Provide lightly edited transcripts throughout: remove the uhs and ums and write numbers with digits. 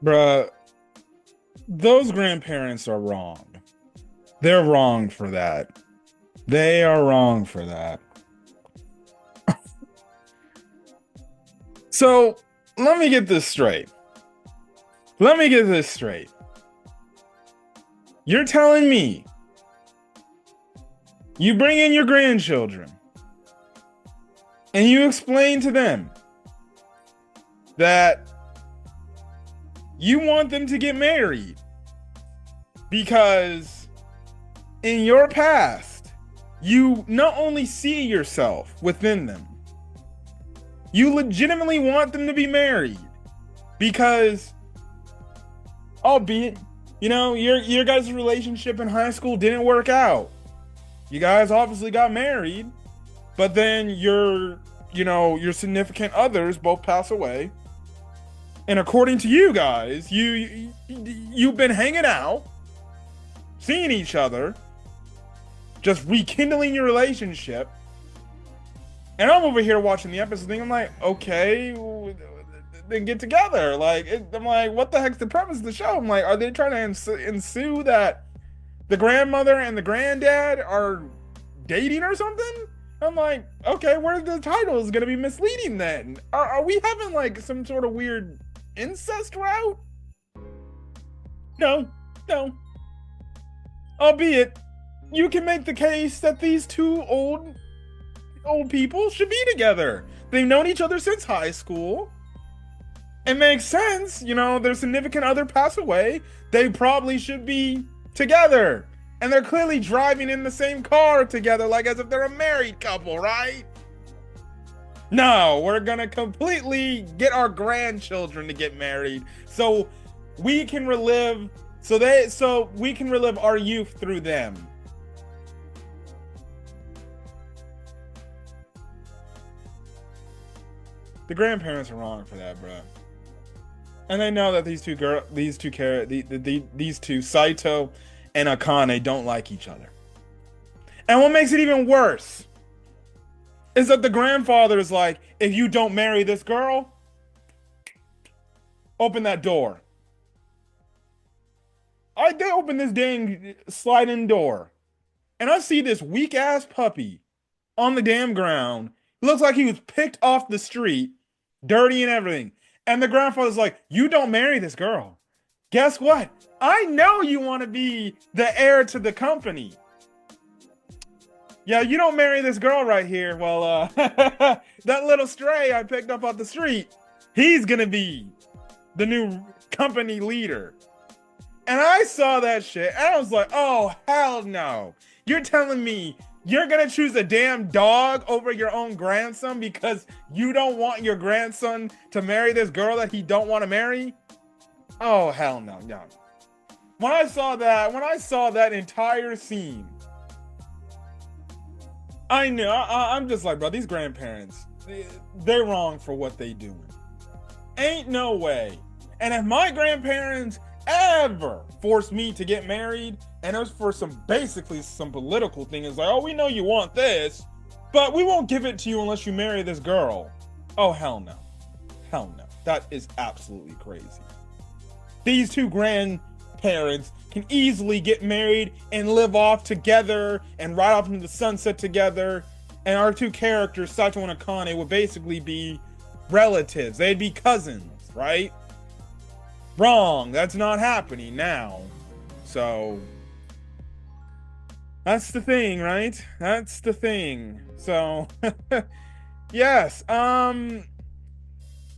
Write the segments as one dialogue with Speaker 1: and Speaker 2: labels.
Speaker 1: Bruh, those grandparents are wrong. They're wrong for that. They are wrong for that. So let me get this straight. Let me get this straight. You're telling me you bring in your grandchildren and you explain to them that you want them to get married because in your past, you not only see yourself within them, you legitimately want them to be married because, albeit, your guys' relationship in high school didn't work out. You guys obviously got married, but then your significant others both pass away. And according to you guys, you've been hanging out, seeing each other, just rekindling your relationship. And I'm over here watching the episode thing. I'm like, okay, then get together. I'm like, what the heck's the premise of the show? I'm like, are they trying to ensue that the grandmother and the granddad are dating or something? I'm like, okay, where's the title is going to be misleading then? Are we having like some sort of weird incest route? No, no. Albeit, you can make the case that these two old people should be together. They've known each other since high school. It makes sense, their significant other passed away. They probably should be together. And they're clearly driving in the same car together, like as if they're a married couple, right? No, we're gonna completely get our grandchildren to get married so we can relive our youth through them. The grandparents are wrong for that, bro. And they know that these two Saito and Akane don't like each other. And what makes it even worse is that the grandfather is like, if you don't marry this girl, open that door. They open this dang sliding door, and I see this weak ass puppy on the damn ground. It looks like he was picked off the street, dirty and everything. And the grandfather's like, you don't marry this girl. Guess what? I know you want to be the heir to the company. Yeah, you don't marry this girl right here. Well, that little stray I picked up off the street, he's going to be the new company leader. And I saw that shit, and I was like, oh, hell no. You're telling me you're going to choose a damn dog over your own grandson because you don't want your grandson to marry this girl that he don't want to marry? Oh, hell no, no. When I saw that entire scene, I knew, I'm just like, bro, these grandparents, they're wrong for what they doing. Ain't no way. And if my grandparents ever forced me to get married, and it was for basically some political thing, it's like, oh, we know you want this, but we won't give it to you unless you marry this girl. Oh, hell no. Hell no. That is absolutely crazy. These two grandparents can easily get married and live off together and ride off into the sunset together. And our two characters, Saito and Akane, would basically be relatives. They'd be cousins, right? Wrong. That's not happening now. So that's the thing, right? That's the thing. So yes,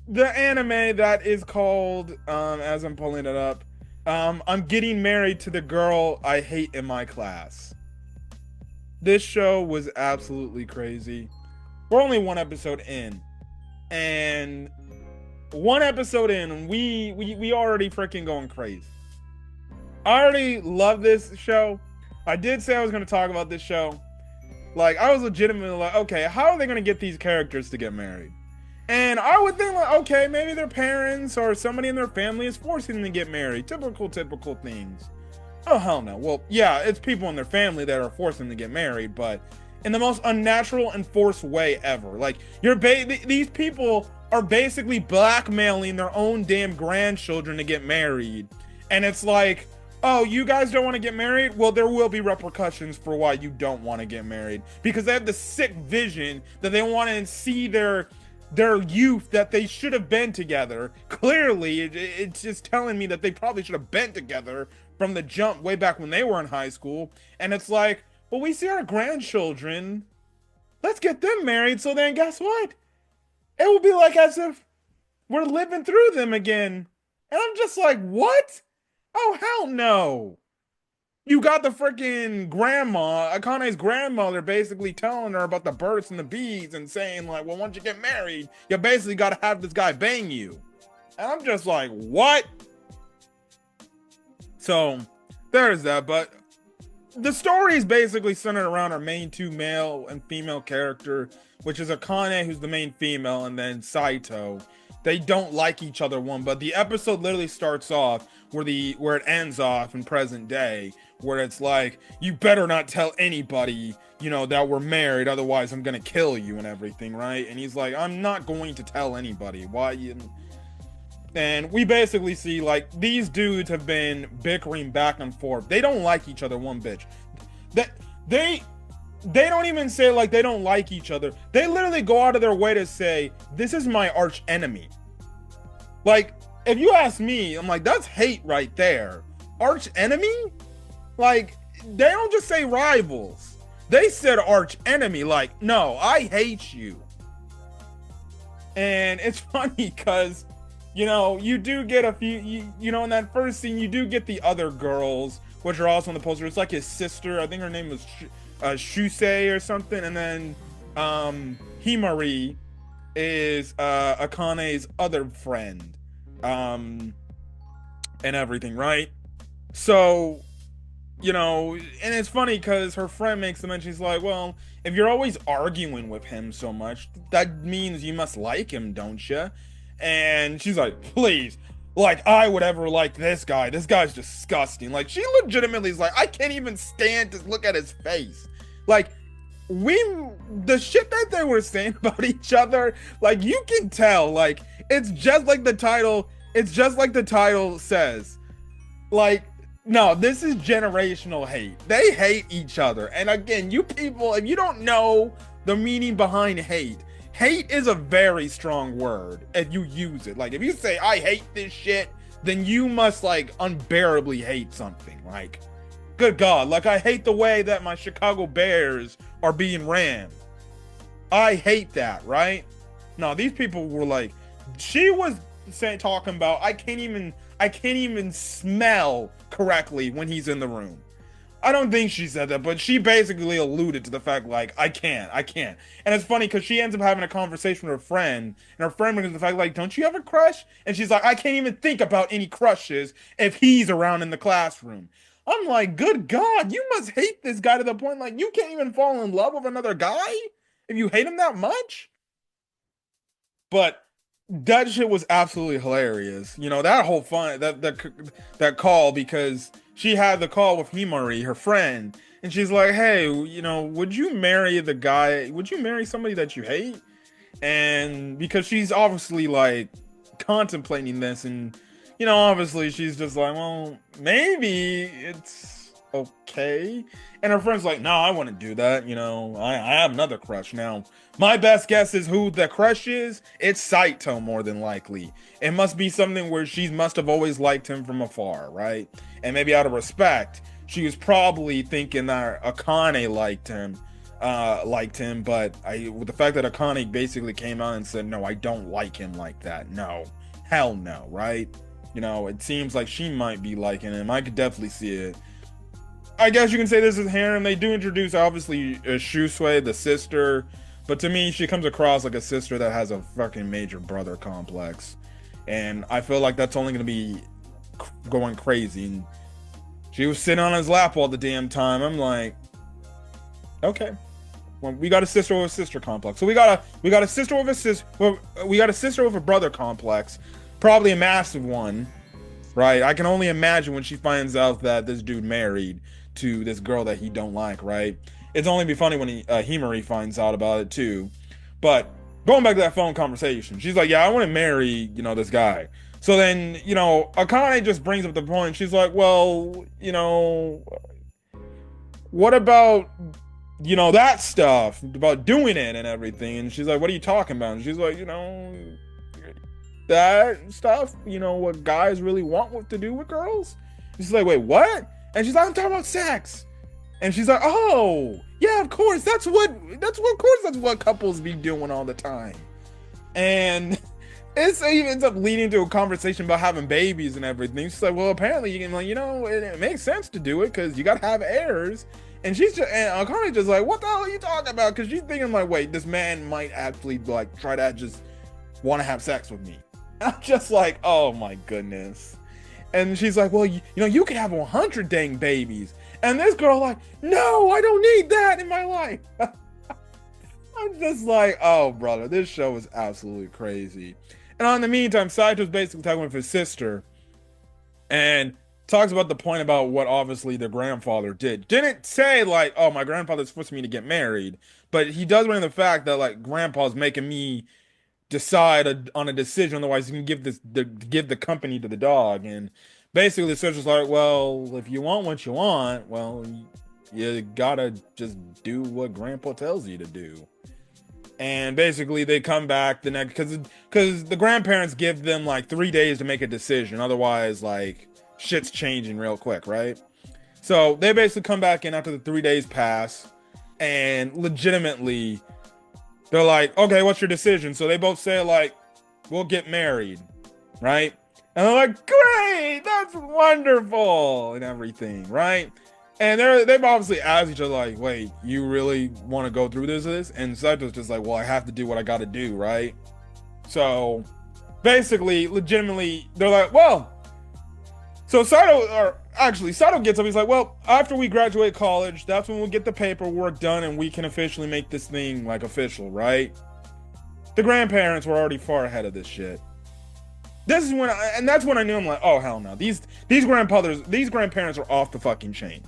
Speaker 1: the anime that is called, as I'm pulling it up, I'm getting married to the girl I hate in my class. This show was absolutely crazy. We're only one episode in, and one episode in, we already freaking going crazy. I already love this show. I did say I was going to talk about this show. Like, I was legitimately like, okay, how are they going to get these characters to get married? And I would think like, okay, maybe their parents or somebody in their family is forcing them to get married. Typical things. Oh, hell no. Well, yeah, it's people in their family that are forcing them to get married, but in the most unnatural and forced way ever. Like, these people are basically blackmailing their own damn grandchildren to get married. And it's like, oh, you guys don't want to get married? Well, there will be repercussions for why you don't want to get married. Because they have the sick vision that they want to see their youth that they should have been together. Clearly, it's just telling me that they probably should have been together from the jump way back when they were in high school. And it's like, well, we see our grandchildren. Let's get them married. So then guess what? It will be like as if we're living through them again. And I'm just like, what? Oh, hell no. You got the freaking grandma, Akane's grandmother, basically telling her about the birds and the bees and saying, like, well, once you get married, you basically got to have this guy bang you. And I'm just like, what? So, there's that. But the story is basically centered around our main two male and female character, which is Akane, who's the main female, and then Saito. They don't like each other but the episode literally starts off where it ends off in present day, where it's like, you better not tell anybody, that we're married, otherwise I'm gonna kill you and everything, right? And he's like, I'm not going to tell anybody. Why? And we basically see, like, these dudes have been bickering back and forth. They don't like each other one bitch. They don't even say, like, they don't like each other. They literally go out of their way to say, this is my arch enemy. Like, if you ask me, I'm like, that's hate right there. Arch enemy? Like, they don't just say rivals. They said arch enemy. Like, no, I hate you. And it's funny because, you do get a few, in that first scene, you do get the other girls, which are also on the poster. It's like his sister. I think her name was Shusei or something. And then Himari is Akane's other friend. And everything, right? So, and it's funny because her friend makes the mention. She's like, well, if you're always arguing with him so much, that means you must like him, don't you? And she's like, please, like, I would ever like this guy. This guy's disgusting. Like, she legitimately is like, I can't even stand to look at his face. Like, the shit that they were saying about each other, like, you can tell, like, it's just like the title says. Like, no, this is generational hate. They hate each other. And again, you people, if you don't know the meaning behind hate is a very strong word if you use it. Like, if you say, I hate this shit, then you must, like, unbearably hate something. Like, good God, like, I hate the way that my Chicago Bears are being ran. I hate that, right? No, these people were like, she was talking about, I can't even smell correctly when he's in the room. I don't think she said that, but she basically alluded to the fact, like, I can't. And it's funny because she ends up having a conversation with her friend, and her friend brings the fact, like, don't you have a crush? And she's like, I can't even think about any crushes if he's around in the classroom. I'm like, good God, you must hate this guy to the point, like, you can't even fall in love with another guy if you hate him that much? But that shit was absolutely hilarious. That whole that call, because she had the call with Himari, her friend, and she's like, hey, would you marry somebody that you hate? And because she's obviously, like, contemplating this, and obviously she's just like, well, maybe it's okay. And her friend's like, no, I wouldn't do that. I have another crush now. My best guess is who the crush is. It's Saito, more than likely. It must be something where she must have always liked him from afar, right? And maybe out of respect, she was probably thinking that Akane liked him, but with the fact that Akane basically came out and said, no, I don't like him like that. No, hell no, right? It seems like she might be liking him. I could definitely see it. I guess you can say this is harem. They do introduce, obviously, Shusui, the sister, but to me, she comes across like a sister that has a fucking major brother complex, and I feel like that's only going to be going crazy. And she was sitting on his lap all the damn time. I'm like, okay, well, we got a sister with a sister complex. So we got a sister with a sister. Well, we got a sister with a brother complex, probably a massive one, right? I can only imagine when she finds out that this dude married to this girl that he don't like, right? It's only be funny when Himari finds out about it too. But going back to that phone conversation, she's like, yeah, I want to marry, this guy. So then, Akane just brings up the point. She's like, well, what about, that stuff about doing it and everything? And she's like, what are you talking about? And she's like, that stuff, what guys really want to do with girls. And she's like, wait, what? And she's like, I'm talking about sex. And she's like, oh, yeah, of course. That's what couples be doing all the time. And it ends up leading to a conversation about having babies and everything. She's like, well, apparently you can, it makes sense to do it because you got to have heirs. And and Akane just like, what the hell are you talking about? Because she's thinking like, wait, this man might actually like try to just want to have sex with me. I'm just like, oh my goodness. And she's like, well, you could have 100 dang babies. And this girl like, no, I don't need that in my life. I'm just like, oh, brother, this show is absolutely crazy. And in the meantime, Saito's basically talking with his sister and talks about the point about what obviously their grandfather did. Didn't say like, oh, my grandfather's forcing me to get married. But he does bring the fact that like grandpa's making me decide on a decision. Otherwise, he can give the company to the dog. And basically, the sister's like, well, if you want what you want, well, you gotta just do what grandpa tells you to do. And basically, they come back the next because the grandparents give them like 3 days to make a decision. Otherwise, like shit's changing real quick, right? So they basically come back in after the 3 days pass, and legitimately, they're like, okay, what's your decision? So they both say like, we'll get married, right? And they're like, great, that's wonderful, and everything, right? And they've obviously asked each other like, wait, you really want to go through this? And Saito's just like, well, I have to do what I got to do, right? So basically, legitimately, they're like, well, so Saito gets up. He's like, well, after we graduate college, that's when we'll get the paperwork done and we can officially make this thing like official, right? The grandparents were already far ahead of this shit. This is that's when I knew. I'm like, oh hell no, these grandparents are off the fucking chain.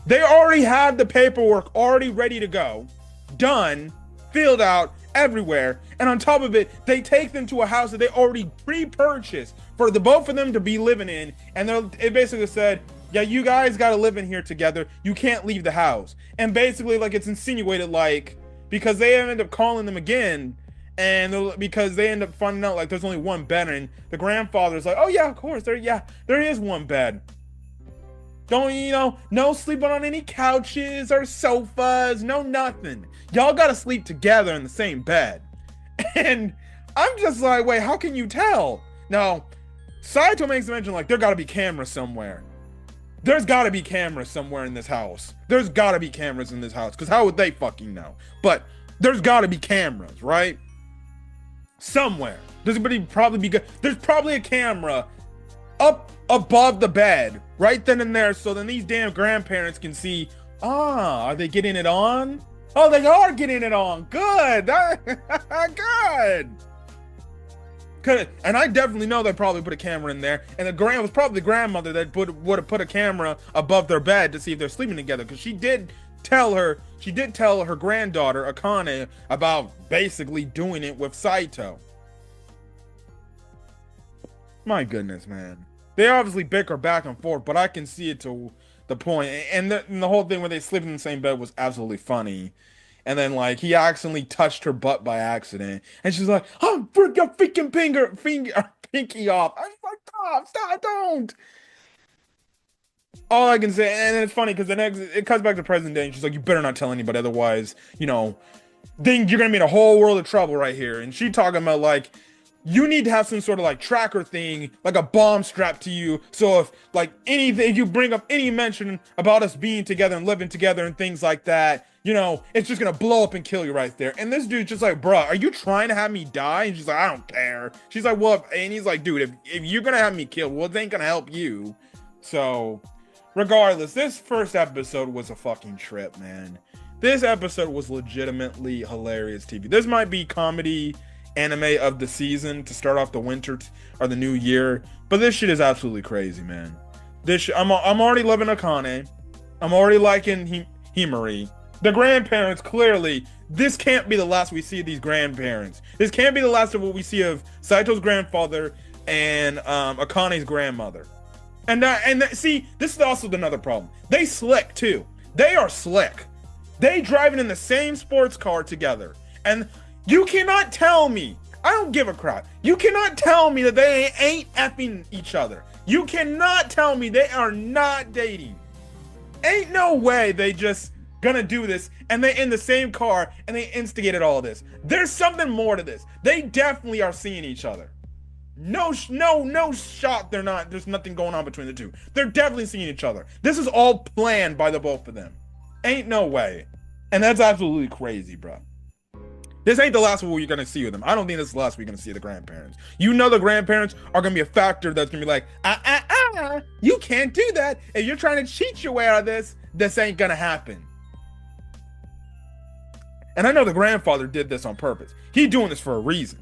Speaker 1: They already had the paperwork already ready to go, done, filled out everywhere, and on top of it, they take them to a house that they already pre-purchased for the both of them to be living in, and it basically said, yeah, you guys got to live in here together. You can't leave the house, and basically, like it's insinuated, like because they end up calling them again. And because they end up finding out like there's only one bed, and the grandfather's like, oh yeah, of course, there is one bed. Don't no sleeping on any couches or sofas, no nothing. Y'all gotta sleep together in the same bed. And I'm just like, wait, how can you tell? Now, Saito makes a mention like there gotta be cameras somewhere. There's gotta be cameras somewhere in this house. There's gotta be cameras in this house, because how would they fucking know? But there's gotta be cameras, right? Somewhere. There's probably a camera up above the bed right then and there, so then these damn grandparents can see, are they getting it on? Oh, they are getting it on. Good. Good. And I definitely know they probably put a camera in there, and it was probably the grandmother that would have put a camera above their bed to see if they're sleeping together, because she did tell her granddaughter Akane about basically doing it with Saito. My goodness, man. They obviously bicker back and forth, but I can see it to the point. And the whole thing where they sleep in the same bed was absolutely funny. And then like he accidentally touched her butt by accident, and she's like, "Oh, break your freaking pinky off!" I'm like, stop, don't. All I can say, and it's funny because it comes back to present day, and she's like, you better not tell anybody, otherwise, then you're gonna be in a whole world of trouble right here. And she talking about like, you need to have some sort of like tracker thing, like a bomb strapped to you, so if like anything, you bring up any mention about us being together and living together and things like that, it's just gonna blow up and kill you right there. And this dude's just like, bruh, are you trying to have me die? And she's like, I don't care. She's like, well, and he's like, dude, if you're gonna have me killed, well, it ain't gonna help you. So regardless, this first episode was a fucking trip, man. This episode was legitimately hilarious TV. This might be comedy anime of the season to start off the winter or the new year, but this shit is absolutely crazy, man. I'm already loving Akane. I'm already liking Himari. The grandparents, clearly, this can't be the last we see of these grandparents. This can't be the last of what we see of Saito's grandfather and Akane's grandmother. See, this is also another problem. They slick too. They are slick. They driving in the same sports car together. And you cannot tell me, I don't give a crap. You cannot tell me that they ain't effing each other. You cannot tell me they are not dating. Ain't no way they just gonna do this and they in the same car and they instigated all this. There's something more to this. They definitely are seeing each other. No shot they're not. There's nothing going on between the two. They're definitely seeing each other. This is all planned by the both of them. Ain't no way. And that's absolutely crazy, bro. This ain't the last one you're gonna see with them. I don't think this is the last we're gonna see the grandparents. You know the grandparents are gonna be a factor that's gonna be like, you can't do that. If you're trying to cheat your way out of this ain't gonna happen. And I know the grandfather did this on purpose. He's doing this for a reason.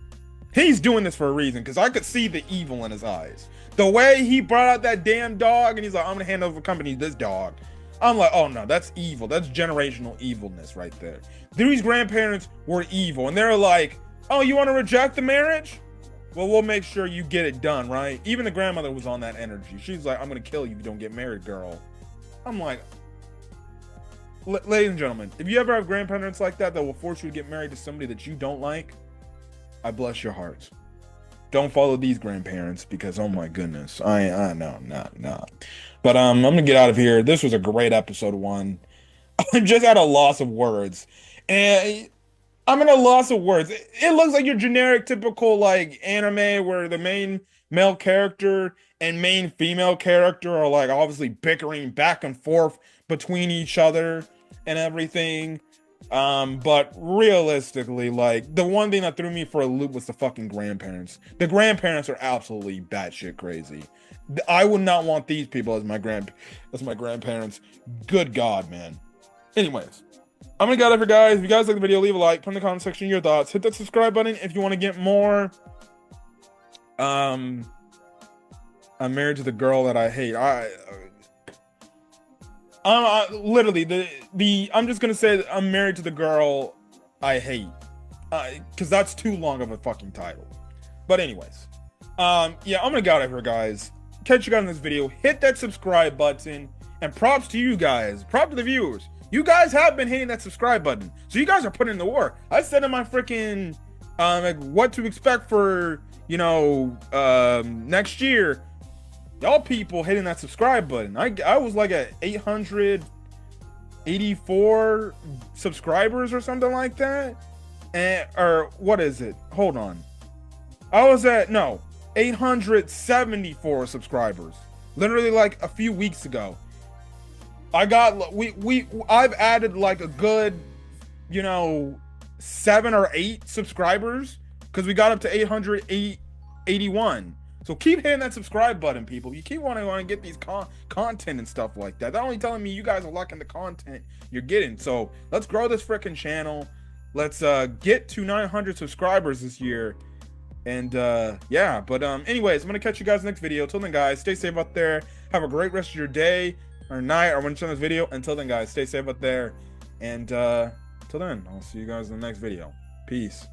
Speaker 1: He's doing this for a reason, because I could see the evil in his eyes. The way he brought out that damn dog, and he's like, I'm gonna hand over company to this dog. I'm like, oh no, that's evil. That's generational evilness right there. These grandparents were evil, and they're like, oh, you want to reject the marriage? Well, we'll make sure you get it done, right? Even the grandmother was on that energy. She's like, I'm gonna kill you if you don't get married, girl. I'm like, ladies and gentlemen, if you ever have grandparents like that will force you to get married to somebody that you don't like, I bless your hearts. Don't follow these grandparents, because oh my goodness, I no. But I'm gonna get out of here. This was a great episode 1. I'm just at a loss of words, and I'm at a loss of words. It looks like your generic, typical like anime where the main male character and main female character are like obviously bickering back and forth between each other and everything. But realistically, like, the one thing that threw me for a loop was the fucking grandparents. The grandparents are absolutely batshit crazy. I would not want these people as my grandparents. Good God, man. Anyways, I'm gonna get out of here, guys. If you guys like the video, leave a like, put in the comment section your thoughts, hit that subscribe button if you want to get more. I'm married to the girl that I hate. Literally, I'm just gonna say that I'm married to the girl I hate, because that's too long of a fucking title. But anyways, yeah, I'm gonna get out of here, guys. Catch you guys in this video. Hit that subscribe button, and props to you guys. Props to the viewers. You guys have been hitting that subscribe button, so you guys are putting in the work. I said in my freaking like what to expect for next year. Y'all people hitting that subscribe button. I was like at 884 subscribers or something like that. Or what is it? Hold on. I was at 874 subscribers. Literally like a few weeks ago. I've added like a good 7 or 8 subscribers, because we got up to 881. So keep hitting that subscribe button, people. You keep wanting to get these content and stuff like that. They're only telling me you guys are liking the content you're getting. So let's grow this freaking channel. Let's get to 900 subscribers this year. And yeah, but anyways, I'm gonna catch you guys next video. Till then, guys, stay safe out there. Have a great rest of your day or night, or when you see this video. Until then, guys, stay safe out there. And till then, I'll see you guys in the next video. Peace.